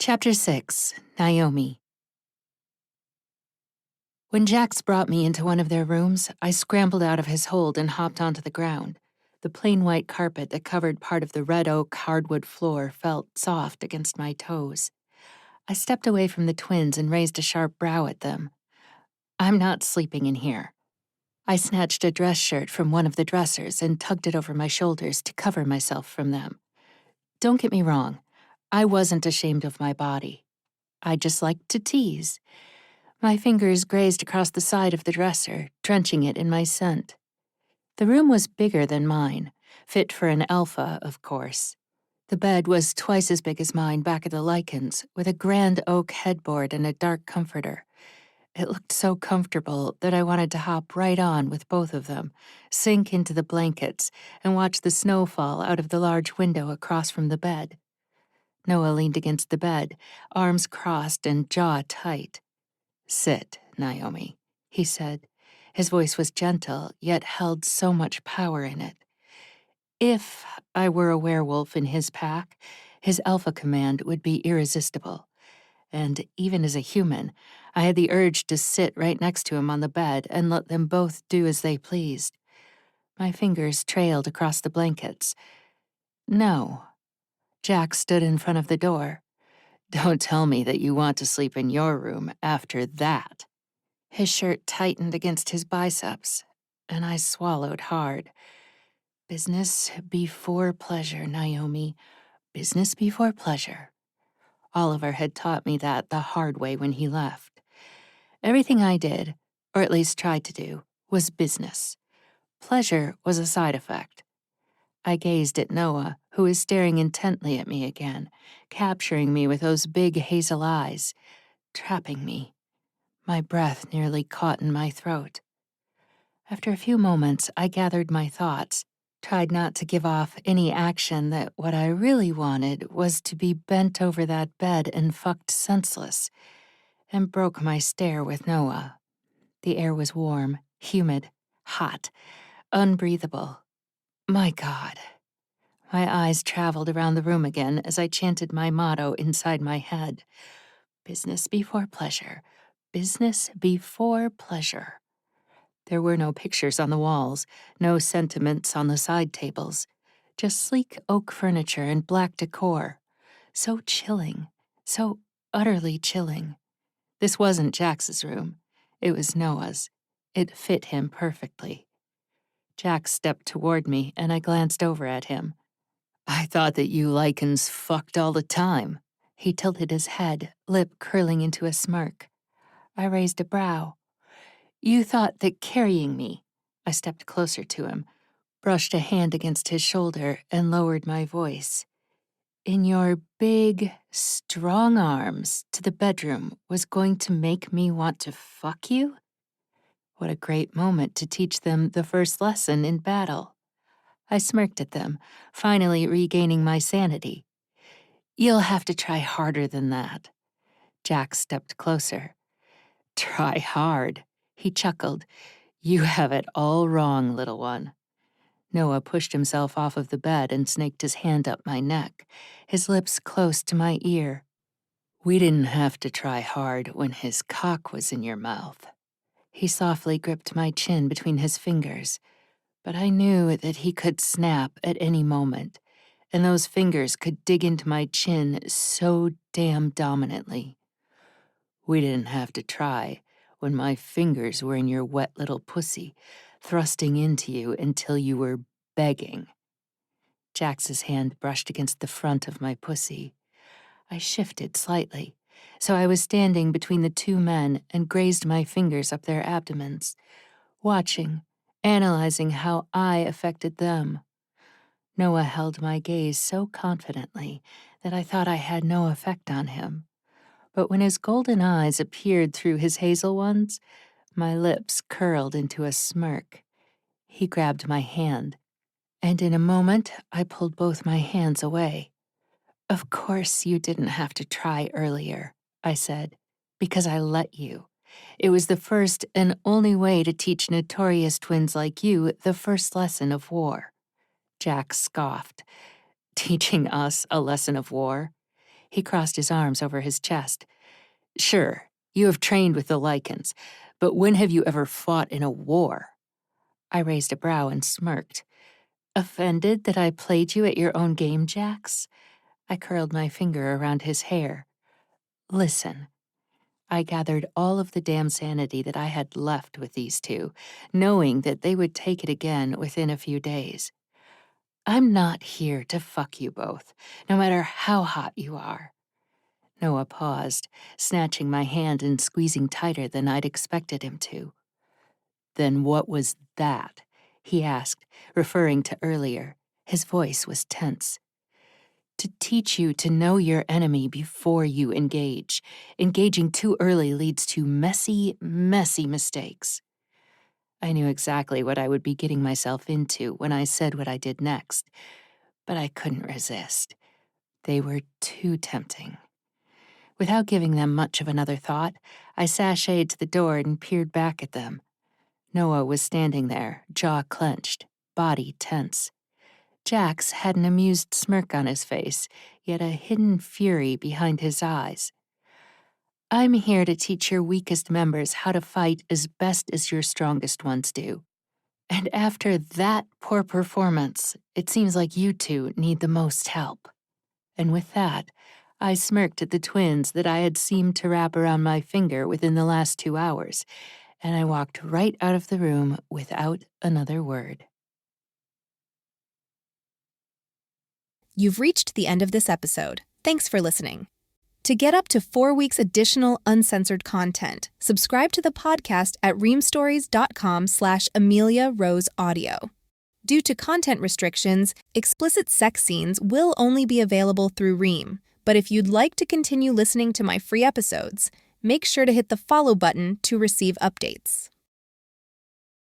Chapter 6, Naomi. When Jax brought me into one of their rooms, I scrambled out of his hold and hopped onto the ground. The plain white carpet that covered part of the red oak hardwood floor felt soft against my toes. I stepped away from the twins and raised a sharp brow at them. I'm not sleeping in here. I snatched a dress shirt from one of the dressers and tugged it over my shoulders to cover myself from them. Don't get me wrong, I wasn't ashamed of my body. I just liked to tease. My fingers grazed across the side of the dresser, drenching it in my scent. The room was bigger than mine, fit for an alpha, of course. The bed was twice as big as mine back at the Lichens, with a grand oak headboard and a dark comforter. It looked so comfortable that I wanted to hop right on with both of them, sink into the blankets, and watch the snow fall out of the large window across from the bed. Noah leaned against the bed, arms crossed and jaw tight. "Sit, Naomi," he said. His voice was gentle, yet held so much power in it. If I were a werewolf in his pack, his alpha command would be irresistible. And even as a human, I had the urge to sit right next to him on the bed and let them both do as they pleased. My fingers trailed across the blankets. No. Jack stood in front of the door. "Don't tell me that you want to sleep in your room after that." His shirt tightened against his biceps, and I swallowed hard. Business before pleasure, Naomi. Business before pleasure. Oliver had taught me that the hard way when he left. Everything I did, or at least tried to do, was business. Pleasure was a side effect. I gazed at Noah, who was staring intently at me again, capturing me with those big hazel eyes, trapping me. My breath nearly caught in my throat. After a few moments, I gathered my thoughts, tried not to give off any action that what I really wanted was to be bent over that bed and fucked senseless, and broke my stare with Noah. The air was warm, humid, hot, unbreathable. My God. My eyes traveled around the room again as I chanted my motto inside my head. Business before pleasure. Business before pleasure. There were no pictures on the walls, no sentiments on the side tables, just sleek oak furniture and black decor. So chilling, so utterly chilling. This wasn't Jax's room. It was Noah's. It fit him perfectly. Jax stepped toward me, and I glanced over at him. "I thought that you Lycans fucked all the time." He tilted his head, lip curling into a smirk. I raised a brow. "You thought that carrying me—" I stepped closer to him, brushed a hand against his shoulder, and lowered my voice. "In your big, strong arms to the bedroom was going to make me want to fuck you?" What a great moment to teach them the first lesson in battle. I smirked at them, finally regaining my sanity. "You'll have to try harder than that." Jack stepped closer. "Try hard," he chuckled. "You have it all wrong, little one." Noah pushed himself off of the bed and snaked his hand up my neck, his lips close to my ear. "We didn't have to try hard when his cock was in your mouth." He softly gripped my chin between his fingers, but I knew that he could snap at any moment, and those fingers could dig into my chin so damn dominantly. "We didn't have to try when my fingers were in your wet little pussy, thrusting into you until you were begging." Jax's hand brushed against the front of my pussy. I shifted slightly, so I was standing between the two men and grazed my fingers up their abdomens, watching, analyzing how I affected them. Noah held my gaze so confidently that I thought I had no effect on him. But when his golden eyes appeared through his hazel ones, my lips curled into a smirk. He grabbed my hand, and in a moment I pulled both my hands away. "Of course you didn't have to try earlier," I said, "because I let you. It was the first and only way to teach notorious twins like you the first lesson of war." Jack scoffed. "Teaching us a lesson of war?" He crossed his arms over his chest. Sure, you have trained with the Lycans, but when have you ever fought in a war? I raised a brow and smirked. Offended that I played you at your own game, Jax? I curled my finger around his hair. Listen. I gathered all of the damn sanity that I had left with these two, knowing that they would take it again within a few days. I'm not here to fuck you both, no matter how hot you are. Noah paused, snatching my hand and squeezing tighter than I'd expected him to. Then what was that? He asked, referring to earlier. His voice was tense. To teach you to know your enemy before you engage. Engaging too early leads to messy, messy mistakes. I knew exactly what I would be getting myself into when I said what I did next, but I couldn't resist. They were too tempting. Without giving them much of another thought, I sashayed to the door and peered back at them. Noah was standing there, jaw clenched, body tense. Jax had an amused smirk on his face, yet a hidden fury behind his eyes. I'm here to teach your weakest members how to fight as best as your strongest ones do. And after that poor performance, it seems like you two need the most help. And with that, I smirked at the twins that I had seemed to wrap around my finger within the last 2 hours, and I walked right out of the room without another word. You've reached the end of this episode. Thanks for listening. To get up to 4 weeks additional uncensored content, subscribe to the podcast at reamstories.com/AmeliaRoseAudio. Due to content restrictions, explicit sex scenes will only be available through Ream. But if you'd like to continue listening to my free episodes, make sure to hit the follow button to receive updates.